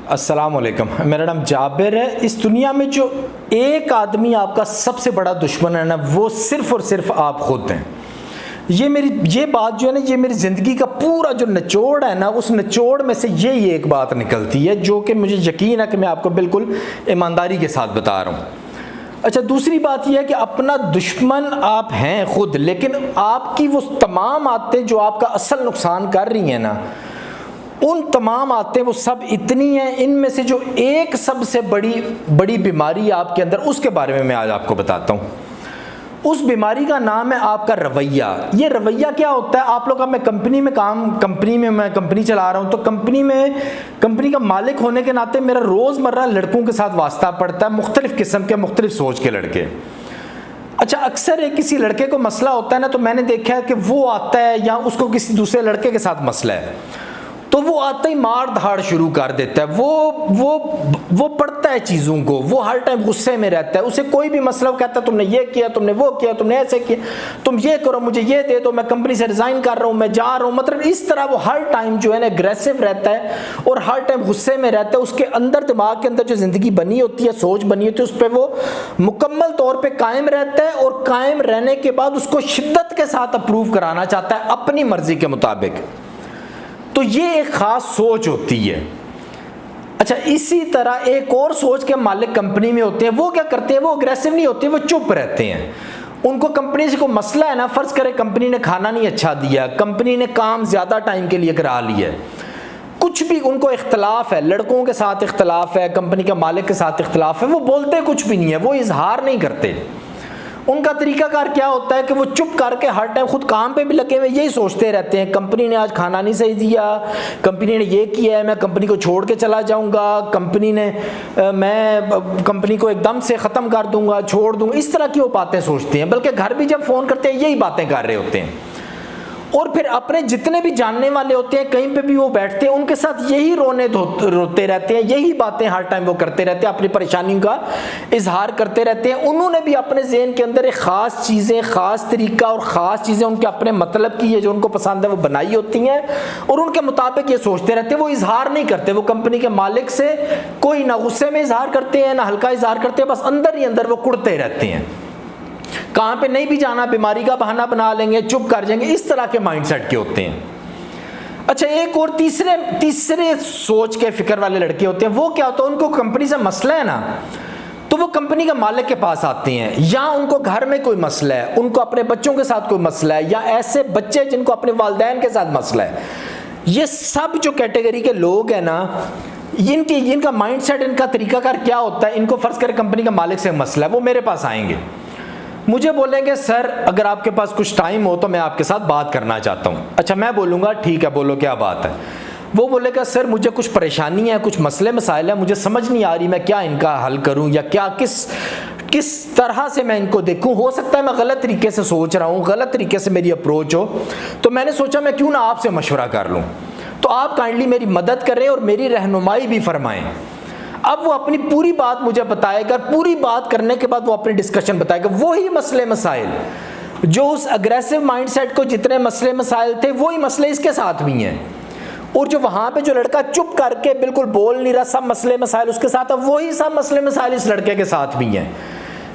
السلام علیکم، میرا نام جابر ہے۔ اس دنیا میں جو ایک آدمی آپ کا سب سے بڑا دشمن ہے نا، وہ صرف اور صرف آپ خود ہیں۔ یہ بات جو ہے نا، یہ میری زندگی کا پورا جو نچوڑ ہے نا، اس نچوڑ میں سے یہی ایک بات نکلتی ہے جو کہ مجھے یقین ہے کہ میں آپ کو بالکل ایمانداری کے ساتھ بتا رہا ہوں۔ اچھا، دوسری بات یہ ہے کہ اپنا دشمن آپ ہیں خود، لیکن آپ کی وہ تمام عادتیں جو آپ کا اصل نقصان کر رہی ہیں نا، ان تمام عادتیں وہ سب اتنی ہیں، ان میں سے جو ایک سب سے بڑی بیماری آپ کے اندر، اس کے بارے میں آج آپ کو بتاتا ہوں۔ اس بیماری کا نام ہے آپ کا رویہ۔ یہ رویہ کیا ہوتا ہے؟ آپ لوگ، اب میں کمپنی چلا رہا ہوں، تو کمپنی کا مالک ہونے کے ناطے میرا روزمرہ لڑکوں کے ساتھ واسطہ پڑتا ہے، مختلف قسم کے، مختلف سوچ کے لڑکے۔ اچھا، اکثر ایک کسی لڑکے کو مسئلہ ہوتا ہے نا، تو میں نے دیکھا ہے کہ وہ آتا ہے یا اس کو کسی دوسرے لڑکے کے ساتھ مسئلہ ہے، تو وہ آتا ہی مار دھاڑ شروع کر دیتا ہے۔ وہ پڑھتا ہے چیزوں کو، وہ ہر ٹائم غصے میں رہتا ہے۔ اسے کوئی بھی مسئلہ کہتا ہے تم نے یہ کیا، تم نے وہ کیا، تم نے ایسے کیا، تم یہ کرو، مجھے یہ دے دو، میں کمپنی سے ریزائن کر رہا ہوں، میں جا رہا ہوں۔ مطلب اس طرح وہ ہر ٹائم جو ہے نا اگریسو رہتا ہے اور ہر ٹائم غصے میں رہتا ہے۔ اس کے اندر، دماغ کے اندر جو زندگی بنی ہوتی ہے، سوچ بنی ہوتی ہے، اس پہ وہ مکمل طور پہ قائم رہتا ہے، اور قائم رہنے کے بعد اس کو شدت کے ساتھ اپروو کرانا چاہتا ہے اپنی مرضی کے مطابق۔ تو یہ ایک خاص سوچ ہوتی ہے۔ اچھا، اسی طرح ایک اور سوچ کے مالک کمپنی میں ہوتے ہیں۔ وہ کیا کرتے ہیں؟ وہ اگریسو نہیں ہوتے، وہ چپ رہتے ہیں۔ ان کو کمپنی سے کوئی مسئلہ ہے نا، فرض کرے کمپنی نے کھانا نہیں اچھا دیا، کمپنی نے کام زیادہ ٹائم کے لیے کرا لیا ہے، کچھ بھی ان کو اختلاف ہے، لڑکوں کے ساتھ اختلاف ہے، کمپنی کے مالک کے ساتھ اختلاف ہے، وہ بولتے کچھ بھی نہیں ہے، وہ اظہار نہیں کرتے۔ ان کا طریقہ کار کیا ہوتا ہے کہ وہ چپ کر کے ہر ٹائم خود کام پہ بھی لگے ہوئے یہی سوچتے رہتے ہیں، کمپنی نے آج کھانا نہیں صحیح دیا، کمپنی نے یہ کیا ہے، میں کمپنی کو چھوڑ کے چلا جاؤں گا، میں کمپنی کو ایک دم سے ختم کر دوں گا، چھوڑ دوں گا۔ اس طرح کی وہ باتیں سوچتے ہیں، بلکہ گھر بھی جب فون کرتے ہیں یہی باتیں کر رہے ہوتے ہیں۔ اور پھر اپنے جتنے بھی جاننے والے ہوتے ہیں، کہیں پہ بھی وہ بیٹھتے ہیں، ان کے ساتھ یہی روتے رہتے ہیں، یہی باتیں ہر ٹائم وہ کرتے رہتے ہیں، اپنی پریشانیوں کا اظہار کرتے رہتے ہیں۔ انہوں نے بھی اپنے ذہن کے اندر ایک خاص چیزیں، خاص طریقہ اور خاص چیزیں ان کے اپنے مطلب کی ہے، جو ان کو پسند ہے، وہ بنائی ہوتی ہیں، اور ان کے مطابق یہ سوچتے رہتے ہیں۔ وہ اظہار نہیں کرتے، وہ کمپنی کے مالک سے کوئی نہ غصے میں اظہار کرتے ہیں، نہ ہلکا اظہار کرتے ہیں، بس اندر ہی اندر وہ کڑتے رہتے ہیں۔ کہاں پہ نہیں بھی جانا، بیماری کا بہانہ بنا لیں گے، چپ کر جائیں گے، اس طرح کے مائنڈ سیٹ کے ہوتے ہیں۔ اچھا، ایک اور تیسرے سوچ کے فکر والے لڑکے ہوتے ہیں۔ وہ کیا ہوتا ہے؟ ان کو کمپنی سے مسئلہ ہے نا، تو وہ کمپنی کے مالک کے پاس آتے ہیں، یا ان کو گھر میں کوئی مسئلہ ہے، ان کو اپنے بچوں کے ساتھ کوئی مسئلہ ہے، یا ایسے بچے جن کو اپنے والدین کے ساتھ مسئلہ ہے۔ یہ سب جو کیٹیگری کے لوگ ہیں نا، ان کا مائنڈ سیٹ، ان کا طریقہ کار کیا ہوتا ہے؟ ان کو فرض کرے کمپنی کے مالک سے مسئلہ ہے، وہ میرے پاس آئیں گے، مجھے بولیں گے سر اگر آپ کے پاس کچھ ٹائم ہو تو میں آپ کے ساتھ بات کرنا چاہتا ہوں۔ اچھا، میں بولوں گا ٹھیک ہے، بولو کیا بات ہے۔ وہ بولے گا سر مجھے کچھ پریشانی ہے، کچھ مسئلے مسائل ہیں، مجھے سمجھ نہیں آ رہی میں کیا ان کا حل کروں، یا کس طرح سے میں ان کو دیکھوں۔ ہو سکتا ہے میں غلط طریقے سے سوچ رہا ہوں، غلط طریقے سے میری اپروچ ہو، تو میں نے سوچا میں کیوں نہ آپ سے مشورہ کر لوں، تو آپ کائنڈلی میری مدد کریں اور میری رہنمائی بھی فرمائیں۔ اب وہ اپنی پوری بات مجھے بتائے گا، پوری بات کرنے کے بعد وہ اپنی ڈسکشن بتائے گا، وہی مسئلے مسائل جو اس اگریسو مائنڈ سیٹ کو جتنے مسئلے مسائل تھے، وہی مسئلے اس کے ساتھ بھی ہیں، اور جو وہاں پہ جو لڑکا چپ کر کے بالکل بول نہیں رہا، سب مسئلے مسائل اس کے ساتھ ہیں، وہی سب مسئلے مسائل اس لڑکے کے ساتھ بھی ہیں۔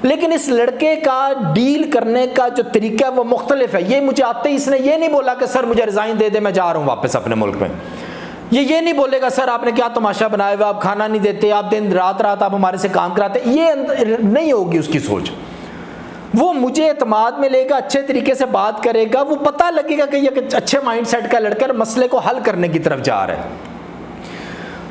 لیکن اس لڑکے کا ڈیل کرنے کا جو طریقہ ہے وہ مختلف ہے۔ یہ مجھے آتے ہی اس نے یہ نہیں بولا کہ سر مجھے ریزائن دے دے، میں جا رہا ہوں واپس اپنے ملک میں۔ یہ نہیں بولے گا سر آپ نے کیا تماشا بنایا ہوا، آپ کھانا نہیں دیتے، آپ دن رات آپ ہمارے سے کام کراتے، یہ نہیں ہوگی اس کی سوچ۔ وہ مجھے اعتماد میں لے گا، اچھے طریقے سے بات کرے گا، وہ پتہ لگے گا کہ یہ اچھے مائنڈ سیٹ کا لڑکا مسئلے کو حل کرنے کی طرف جا رہا ہے۔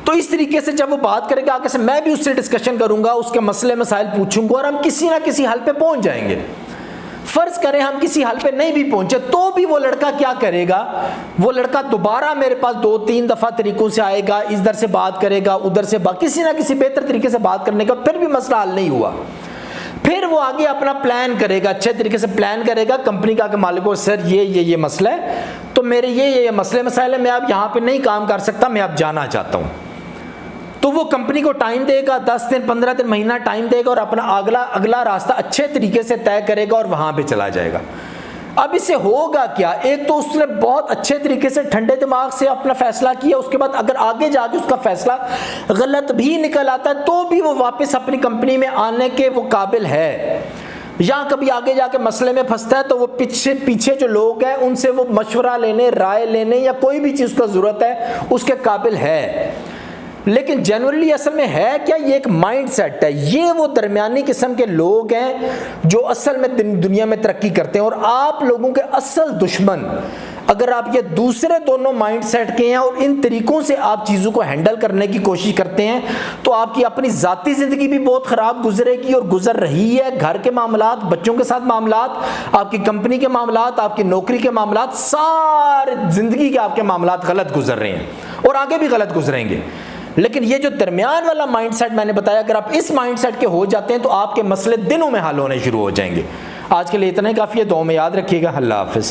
تو اس طریقے سے جب وہ بات کرے گا، آگے سے میں بھی اس سے ڈسکشن کروں گا، اس کے مسئلے مسائل پوچھوں گا، اور ہم کسی نہ کسی حل پہ پہنچ جائیں گے۔ فرض کریں ہم کسی حل پہ نہیں بھی پہنچے، تو بھی وہ لڑکا کیا کرے گا؟ وہ لڑکا دوبارہ میرے پاس 2-3 دفعہ طریقوں سے آئے گا، ادھر سے بات کرے گا، ادھر سے کسی نہ کسی بہتر طریقے سے بات کرنے کا، پھر بھی مسئلہ حل نہیں ہوا، پھر وہ آگے اپنا پلان کرے گا، اچھے طریقے سے پلان کرے گا، کمپنی کا کہ مالک کو سر یہ مسئلہ ہے، تو میرے یہ مسئلے مسائل ہیں، میں اب یہاں پہ نہیں کام کر سکتا، میں اب جانا چاہتا ہوں۔ تو وہ کمپنی کو ٹائم دے گا، 10 دن 15 دن مہینہ ٹائم دے گا، اور اپنا اگلا راستہ اچھے طریقے سے طے کرے گا اور وہاں پہ چلا جائے گا۔ اب اسے ہوگا کیا؟ ایک تو اس نے بہت اچھے طریقے سے ٹھنڈے دماغ سے اپنا فیصلہ کیا، اس کے بعد اگر آگے جا کے اس کا فیصلہ غلط بھی نکل آتا ہے تو بھی وہ واپس اپنی کمپنی میں آنے کے وہ قابل ہے، یا کبھی آگے جا کے مسئلے میں پھنستا ہے تو وہ پیچھے جو لوگ ہیں ان سے وہ مشورہ لینے، رائے لینے یا کوئی بھی چیز کو ضرورت ہے اس کے قابل ہے۔ لیکن جنرلی اصل میں ہے کیا؟ یہ ایک مائنڈ سیٹ ہے، یہ وہ درمیانی قسم کے لوگ ہیں جو اصل میں دنیا میں ترقی کرتے ہیں۔ اور آپ لوگوں کے اصل دشمن اگر آپ یہ دوسرے دونوں مائنڈ سیٹ کے ہیں اور ان طریقوں سے آپ چیزوں کو ہینڈل کرنے کی کوشش کرتے ہیں تو آپ کی اپنی ذاتی زندگی بھی بہت خراب گزرے گی اور گزر رہی ہے۔ گھر کے معاملات، بچوں کے ساتھ معاملات، آپ کی کمپنی کے معاملات، آپ کی نوکری کے معاملات، سارے زندگی کے آپ کے معاملات غلط گزر رہے ہیں اور آگے بھی غلط گزریں گے۔ لیکن یہ جو درمیان والا مائنڈ سیٹ میں نے بتایا، اگر آپ اس مائنڈ سیٹ کے ہو جاتے ہیں تو آپ کے مسئلے دنوں میں حل ہونے شروع ہو جائیں گے۔ آج کے لیے اتنا ہی کافی ہے، دعاؤں میں یاد رکھیے گا۔ اللہ حافظ۔